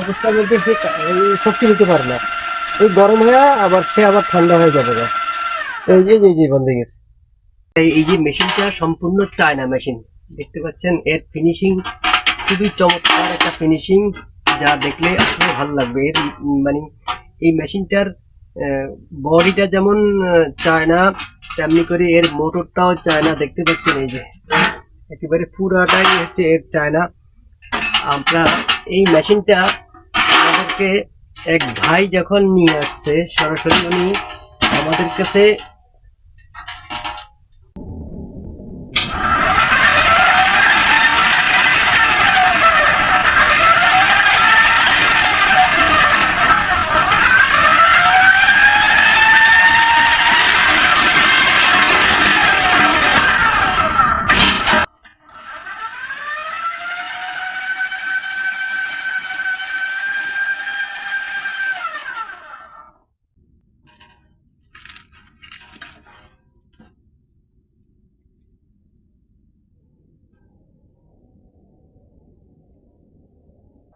অবস্থা বলতে সে এই শক্তি নিতে পারে না, এই গরম হয়ে আবার সে আবার ঠান্ডা হয়ে যাবে না। এই যে বন্ধ হয়ে গেছে। এই যে মেশিনটা সম্পূর্ণ চায়না মেশিন, দেখতে পাচ্ছেন এর ফিনিশিং খুবই চমৎকার একটা ফিনিশিং, যা দেখলে আসলে ভালো লাগবে। এর মানে এই মেশিনটার বডিটা যেমন চায়না, তেমনি করে এর মোটরটাও চায়না। দেখতে পাচ্ছেন এই যে একেবারে পুরাটাই হচ্ছে এর চায়না। আমরা এই মেশিনটা আমাদেরকে এক ভাই যখন নিয়ে আসছে সরাসরি, উনি আমাদের কাছে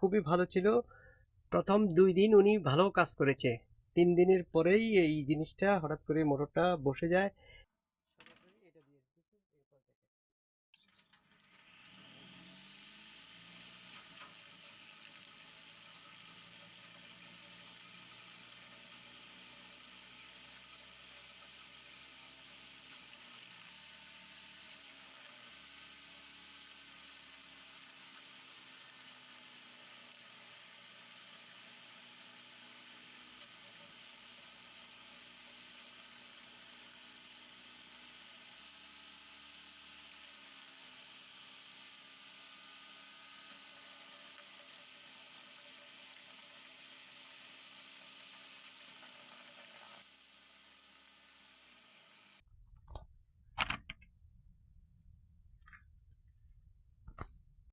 খুবই ভালো ছিল। প্রথম 2 দিন উনি ভালো কাজ করেছে, 3 দিনের পরেই এই জিনিসটা হঠাৎ করে মোটরটা বসে যায়